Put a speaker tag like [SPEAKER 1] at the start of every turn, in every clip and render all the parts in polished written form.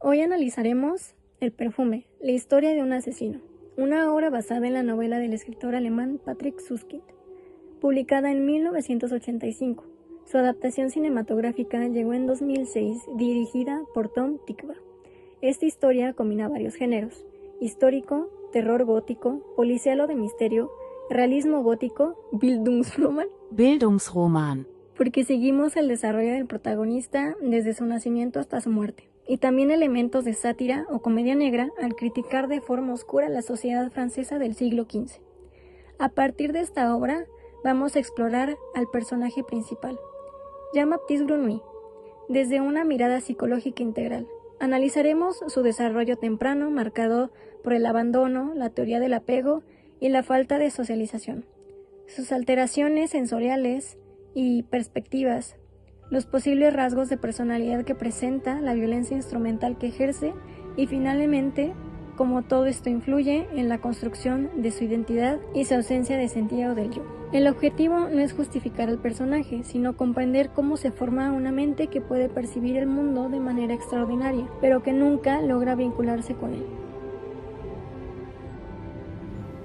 [SPEAKER 1] Hoy analizaremos El perfume, la historia de un asesino, una obra basada en la novela del escritor alemán Patrick Süskind, publicada en 1985. Su adaptación cinematográfica llegó en 2006, dirigida por Tom Tykwer. Esta historia combina varios géneros: histórico, terror gótico, policial o de misterio, realismo gótico,
[SPEAKER 2] Bildungsroman.
[SPEAKER 1] porque seguimos el desarrollo del protagonista desde su nacimiento hasta su muerte, y también elementos de sátira o comedia negra al criticar de forma oscura la sociedad francesa del siglo XV. A partir de esta obra, vamos a explorar al personaje principal, Jean-Baptiste Grenouille, desde una mirada psicológica integral. Analizaremos su desarrollo temprano, marcado por el abandono, la teoría del apego y la falta de socialización, sus alteraciones sensoriales y perspectivas, los posibles rasgos de personalidad que presenta, la violencia instrumental que ejerce y finalmente cómo todo esto influye en la construcción de su identidad y su ausencia de sentido del yo. El objetivo no es justificar al personaje, sino comprender cómo se forma una mente que puede percibir el mundo de manera extraordinaria, pero que nunca logra vincularse con él.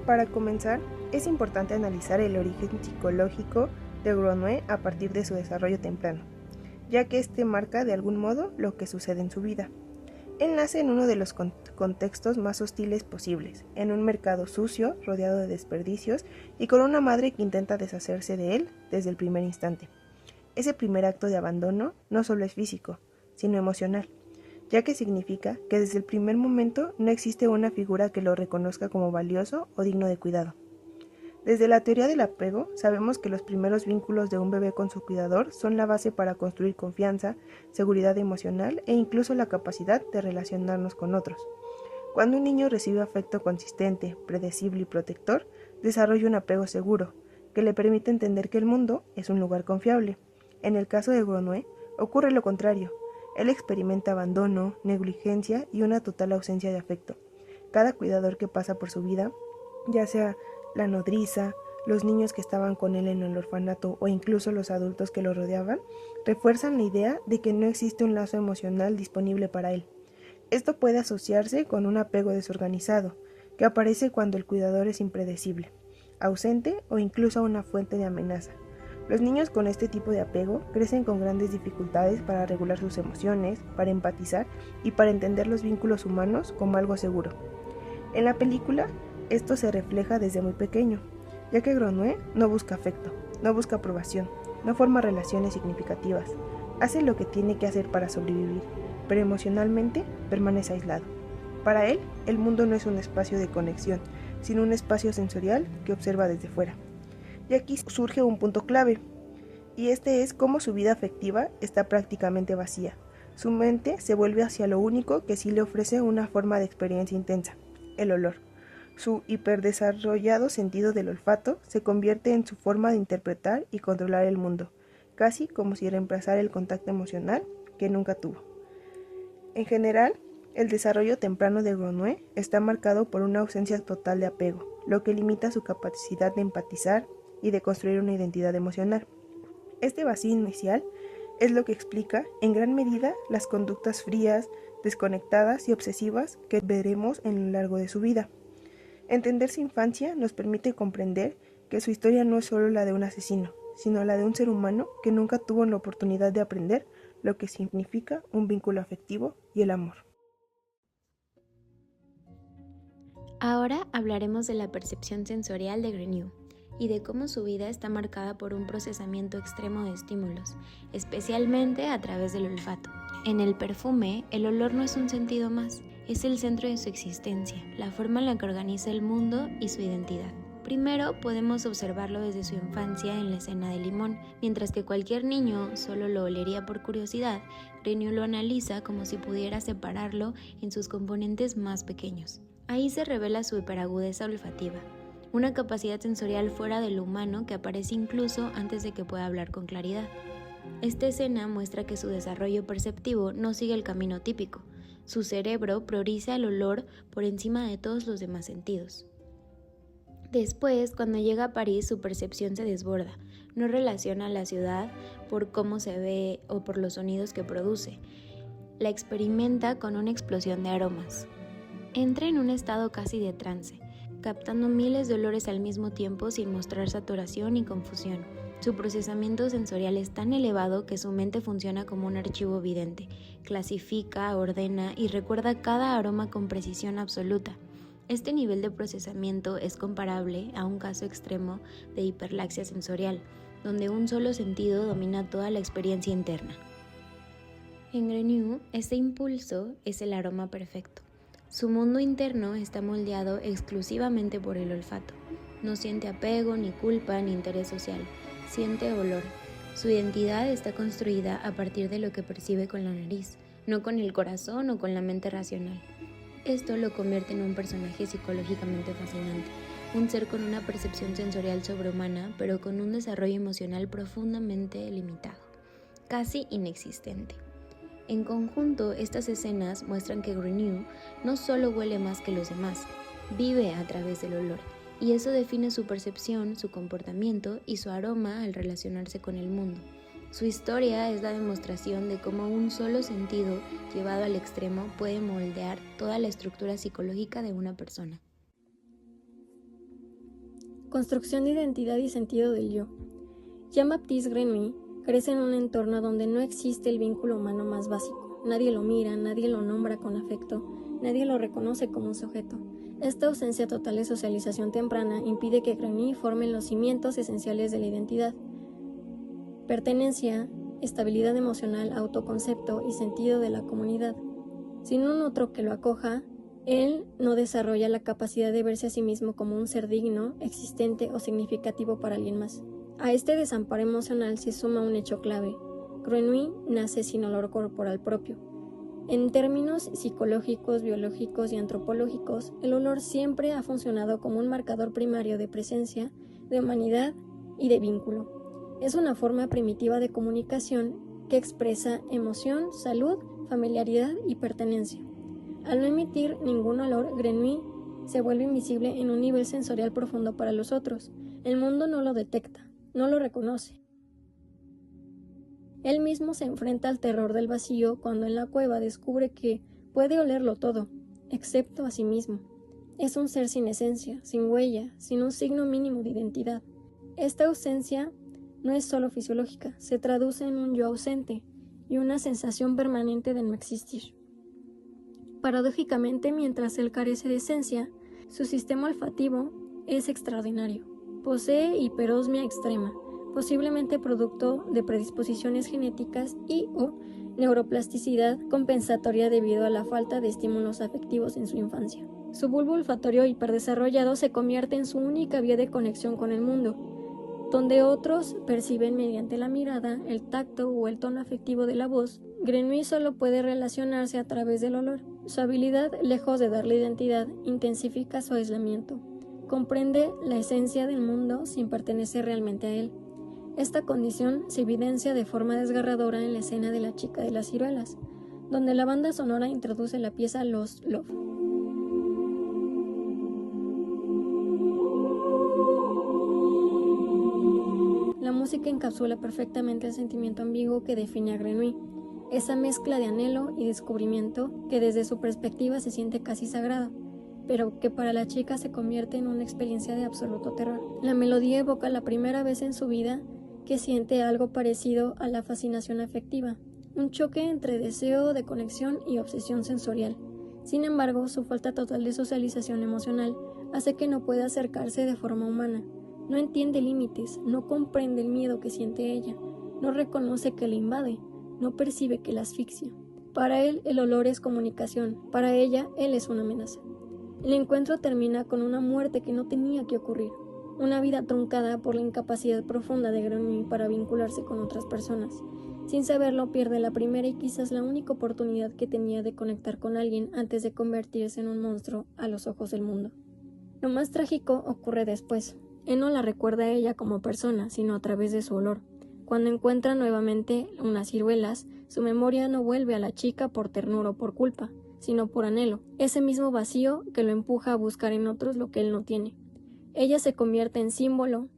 [SPEAKER 3] Para comenzar, es importante analizar el origen psicológico de Grenouille a partir de su desarrollo temprano, ya que este marca de algún modo lo que sucede en su vida. Él nace en uno de los contextos más hostiles posibles, en un mercado sucio, rodeado de desperdicios y con una madre que intenta deshacerse de él desde el primer instante. Ese primer acto de abandono no solo es físico, sino emocional, ya que significa que desde el primer momento no existe una figura que lo reconozca como valioso o digno de cuidado. Desde la teoría del apego, sabemos que los primeros vínculos de un bebé con su cuidador son la base para construir confianza, seguridad emocional e incluso la capacidad de relacionarnos con otros. Cuando un niño recibe afecto consistente, predecible y protector, desarrolla un apego seguro, que le permite entender que el mundo es un lugar confiable. En el caso de Grenouille, ocurre lo contrario. Él experimenta abandono, negligencia y una total ausencia de afecto. Cada cuidador que pasa por su vida, ya sea la nodriza, los niños que estaban con él en el orfanato o incluso los adultos que lo rodeaban, refuerzan la idea de que no existe un lazo emocional disponible para él. Esto puede asociarse con un apego desorganizado, que aparece cuando el cuidador es impredecible, ausente o incluso una fuente de amenaza. Los niños con este tipo de apego crecen con grandes dificultades para regular sus emociones, para empatizar y para entender los vínculos humanos como algo seguro. En la película, esto se refleja desde muy pequeño, ya que Grenouille no busca afecto, no busca aprobación, no forma relaciones significativas, hace lo que tiene que hacer para sobrevivir, pero emocionalmente permanece aislado. Para él, el mundo no es un espacio de conexión, sino un espacio sensorial que observa desde fuera. Y aquí surge un punto clave, y este es cómo su vida afectiva está prácticamente vacía. Su mente se vuelve hacia lo único que sí le ofrece una forma de experiencia intensa, el olor. Su hiperdesarrollado sentido del olfato se convierte en su forma de interpretar y controlar el mundo, casi como si reemplazara el contacto emocional que nunca tuvo. En general, el desarrollo temprano de Grenouille está marcado por una ausencia total de apego, lo que limita su capacidad de empatizar y de construir una identidad emocional. Este vacío inicial es lo que explica, en gran medida, las conductas frías, desconectadas y obsesivas que veremos en lo largo de su vida. Entender su infancia nos permite comprender que su historia no es solo la de un asesino, sino la de un ser humano que nunca tuvo la oportunidad de aprender lo que significa un vínculo afectivo y el amor.
[SPEAKER 4] Ahora hablaremos de la percepción sensorial de Grenouille y de cómo su vida está marcada por un procesamiento extremo de estímulos, especialmente a través del olfato. En el perfume, el olor no es un sentido más, es el centro de su existencia, la forma en la que organiza el mundo y su identidad. Primero, podemos observarlo desde su infancia en la escena del limón. Mientras que cualquier niño solo lo olería por curiosidad, Grenouille lo analiza como si pudiera separarlo en sus componentes más pequeños. Ahí se revela su hiperagudeza olfativa, una capacidad sensorial fuera de lo humano que aparece incluso antes de que pueda hablar con claridad. Esta escena muestra que su desarrollo perceptivo no sigue el camino típico. Su cerebro prioriza el olor por encima de todos los demás sentidos. Después, cuando llega a París, su percepción se desborda. No relaciona la ciudad por cómo se ve o por los sonidos que produce. la experimenta con una explosión de aromas. Entra en un estado casi de trance, captando miles de olores al mismo tiempo sin mostrar saturación y confusión. Su procesamiento sensorial es tan elevado que su mente funciona como un archivo vidente, clasifica, ordena y recuerda cada aroma con precisión absoluta. Este nivel de procesamiento es comparable a un caso extremo de hiperlaxia sensorial, donde un solo sentido domina toda la experiencia interna. En Grenouille, este impulso es el aroma perfecto. Su mundo interno está moldeado exclusivamente por el olfato. No siente apego, ni culpa, ni interés social. Siente olor. Su identidad está construida a partir de lo que percibe con la nariz, no con el corazón o con la mente racional. Esto lo convierte en un personaje psicológicamente fascinante, un ser con una percepción sensorial sobrehumana, pero con un desarrollo emocional profundamente limitado, casi inexistente. En conjunto, estas escenas muestran que Grenouille no solo huele más que los demás, vive a través del olor, y eso define su percepción, su comportamiento y su aroma al relacionarse con el mundo. Su historia es la demostración de cómo un solo sentido, llevado al extremo, puede moldear toda la estructura psicológica de una persona.
[SPEAKER 1] Construcción de identidad y sentido del yo. Jean-Baptiste Grenouille crece en un entorno donde no existe el vínculo humano más básico. Nadie lo mira, nadie lo nombra con afecto, nadie lo reconoce como un sujeto. Esta ausencia total de socialización temprana impide que Grenouille forme los cimientos esenciales de la identidad: pertenencia, estabilidad emocional, autoconcepto y sentido de la comunidad. Sin un otro que lo acoja, él no desarrolla la capacidad de verse a sí mismo como un ser digno, existente o significativo para alguien más. A este desamparo emocional se suma un hecho clave: Grenouille nace sin olor corporal propio. En términos psicológicos, biológicos y antropológicos, el olor siempre ha funcionado como un marcador primario de presencia, de humanidad y de vínculo. Es una forma primitiva de comunicación que expresa emoción, salud, familiaridad y pertenencia. Al no emitir ningún olor, Grenouille se vuelve invisible en un nivel sensorial profundo para los otros. El mundo no lo detecta, no lo reconoce. Él mismo se enfrenta al terror del vacío cuando en la cueva descubre que puede olerlo todo, excepto a sí mismo. Es un ser sin esencia, sin huella, sin un signo mínimo de identidad. Esta ausencia no es solo fisiológica, se traduce en un yo ausente y una sensación permanente de no existir. Paradójicamente, mientras él carece de esencia, su sistema olfativo es extraordinario. Posee hiperosmia extrema, posiblemente producto de predisposiciones genéticas y/o neuroplasticidad compensatoria debido a la falta de estímulos afectivos en su infancia. Su bulbo olfatorio hiperdesarrollado se convierte en su única vía de conexión con el mundo, donde otros perciben mediante la mirada, el tacto o el tono afectivo de la voz. Grenouille solo puede relacionarse a través del olor. Su habilidad, lejos de darle identidad, intensifica su aislamiento. Comprende la esencia del mundo sin pertenecer realmente a él. Esta condición se evidencia de forma desgarradora en la escena de La chica de las ciruelas, donde la banda sonora introduce la pieza Lost Love. La música encapsula perfectamente el sentimiento ambiguo que define a Grenouille, esa mezcla de anhelo y descubrimiento que desde su perspectiva se siente casi sagrado, pero que para la chica se convierte en una experiencia de absoluto terror. La melodía evoca la primera vez en su vida que siente algo parecido a la fascinación afectiva, un choque entre deseo de conexión y obsesión sensorial. Sin embargo, su falta total de socialización emocional hace que no pueda acercarse de forma humana. No entiende límites, no comprende el miedo que siente ella, no reconoce que le invade, no percibe que la asfixia. Para él, el olor es comunicación, para ella, él es una amenaza. El encuentro termina con una muerte que no tenía que ocurrir, una vida truncada por la incapacidad profunda de Grenouille para vincularse con otras personas. Sin saberlo, pierde la primera y quizás la única oportunidad que tenía de conectar con alguien antes de convertirse en un monstruo a los ojos del mundo. Lo más trágico ocurre después. Él no la recuerda a ella como persona, sino a través de su olor. Cuando encuentra nuevamente unas ciruelas, su memoria no vuelve a la chica por ternura o por culpa, sino por anhelo, ese mismo vacío que lo empuja a buscar en otros lo que él no tiene. Ella se convierte en símbolo,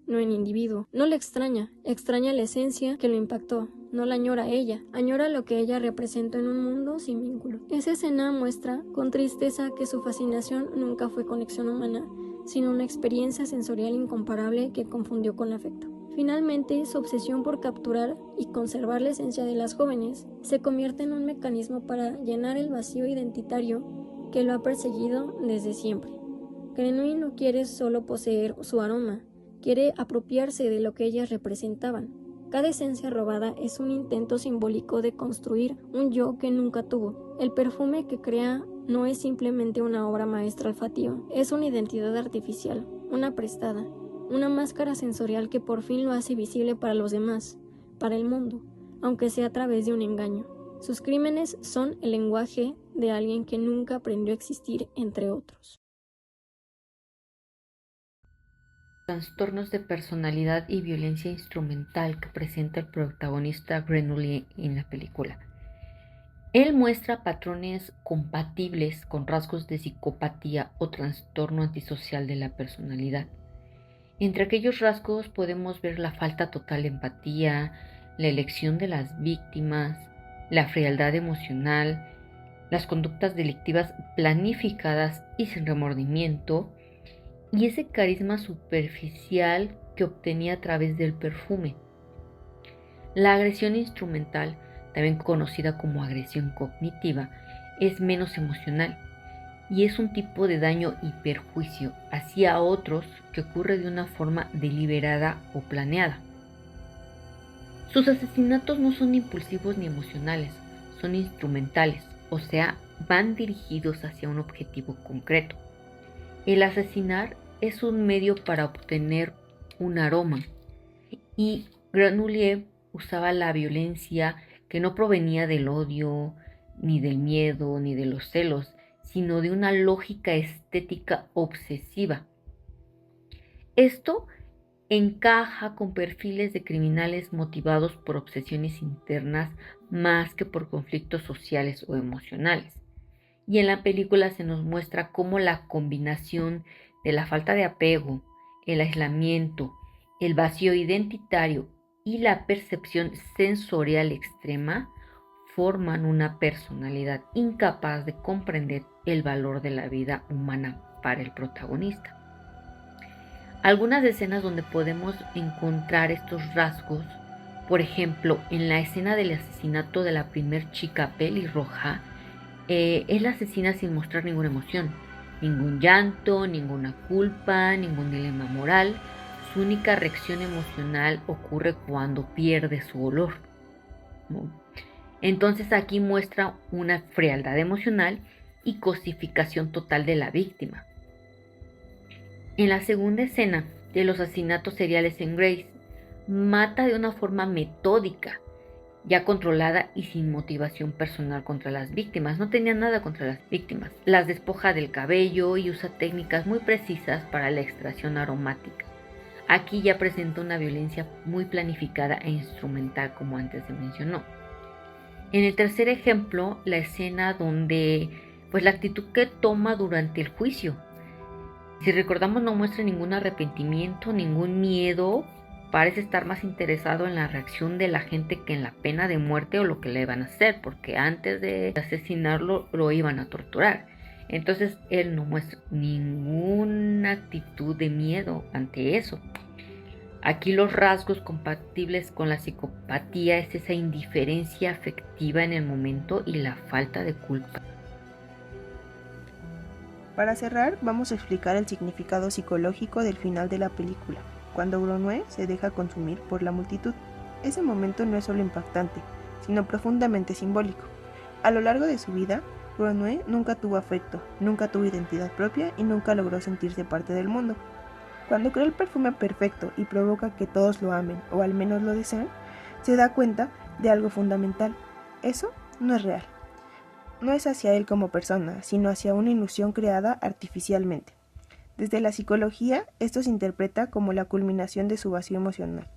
[SPEAKER 1] no en individuo. No le extraña, extraña la esencia que lo impactó, No la añora a ella, añora lo que ella representó en un mundo sin vínculo. Esa escena muestra con tristeza que su fascinación nunca fue conexión humana, sino una experiencia sensorial incomparable que confundió con afecto. Finalmente, su obsesión por capturar y conservar la esencia de las jóvenes se convierte en un mecanismo para llenar el vacío identitario que lo ha perseguido desde siempre. Grenouille no quiere solo poseer su aroma, quiere apropiarse de lo que ellas representaban. Cada esencia robada es un intento simbólico de construir un yo que nunca tuvo. El perfume que crea no es simplemente una obra maestra olfativa, es una identidad artificial, una prestada, una máscara sensorial que por fin lo hace visible para los demás, para el mundo, aunque sea a través de un engaño. Sus crímenes son el lenguaje de alguien que nunca aprendió a existir, entre otros.
[SPEAKER 2] Trastornos de personalidad y violencia instrumental que presenta el protagonista Grenouille en la película. Él muestra patrones compatibles con rasgos de psicopatía o trastorno antisocial de la personalidad. Entre aquellos rasgos podemos ver la falta total de empatía, la elección de las víctimas, la frialdad emocional, las conductas delictivas planificadas y sin remordimiento, y ese carisma superficial que obtenía a través del perfume. La agresión instrumental, también conocida como agresión cognitiva, es menos emocional y es un tipo de daño y perjuicio hacia otros que ocurre de una forma deliberada o planeada. Sus asesinatos no son impulsivos ni emocionales, son instrumentales, o sea, van dirigidos hacia un objetivo concreto. El asesinar es un medio para obtener un aroma y Grenouille usaba la violencia que no provenía del odio, ni del miedo, ni de los celos, sino de una lógica estética obsesiva. Esto encaja con perfiles de criminales motivados por obsesiones internas más que por conflictos sociales o emocionales. Y en la película se nos muestra cómo la combinación de la falta de apego, el aislamiento, el vacío identitario y la percepción sensorial extrema forman una personalidad incapaz de comprender el valor de la vida humana para el protagonista. Algunas escenas donde podemos encontrar estos rasgos, por ejemplo, en la escena del asesinato de la primer chica pelirroja, él asesina sin mostrar ninguna emoción, ningún llanto, ninguna culpa, ningún dilema moral. Su única reacción emocional ocurre cuando pierde su olor, ¿no? Entonces aquí muestra una frialdad emocional y cosificación total de la víctima. En la segunda escena de los asesinatos seriales en Grace, mata de una forma metódica, ya controlada y sin motivación personal contra las víctimas. No tenía nada contra las víctimas. Las despoja del cabello y usa técnicas muy precisas para la extracción aromática. Aquí ya presenta una violencia muy planificada e instrumental, como antes se mencionó. En el tercer ejemplo, la escena donde, la actitud que toma durante el juicio. Si recordamos, no muestra ningún arrepentimiento, ningún miedo. Parece estar más interesado en la reacción de la gente que en la pena de muerte o lo que le iban a hacer, porque antes de asesinarlo lo iban a torturar. Entonces él no muestra ninguna actitud de miedo ante eso. Aquí los rasgos compatibles con la psicopatía es esa indiferencia afectiva en el momento y la falta de culpa.
[SPEAKER 3] Para cerrar, vamos a explicar el significado psicológico del final de la película, cuando Grenouille se deja consumir por la multitud. Ese momento no es solo impactante, sino profundamente simbólico. A lo largo de su vida, Grenouille nunca tuvo afecto, nunca tuvo identidad propia y nunca logró sentirse parte del mundo. Cuando crea el perfume perfecto y provoca que todos lo amen, o al menos lo deseen, se da cuenta de algo fundamental. Eso no es real. No es hacia él como persona, sino hacia una ilusión creada artificialmente. Desde la psicología, esto se interpreta como la culminación de su vacío emocional.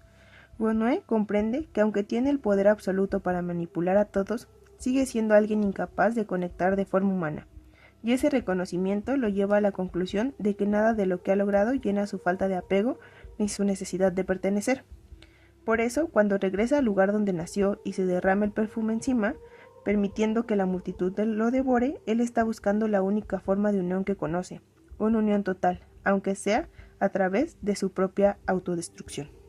[SPEAKER 3] Grenouille comprende que aunque tiene el poder absoluto para manipular a todos, sigue siendo alguien incapaz de conectar de forma humana. Y ese reconocimiento lo lleva a la conclusión de que nada de lo que ha logrado llena su falta de apego ni su necesidad de pertenecer. Por eso, cuando regresa al lugar donde nació y se derrama el perfume encima, permitiendo que la multitud lo devore, él está buscando la única forma de unión que conoce, una unión total, aunque sea a través de su propia autodestrucción.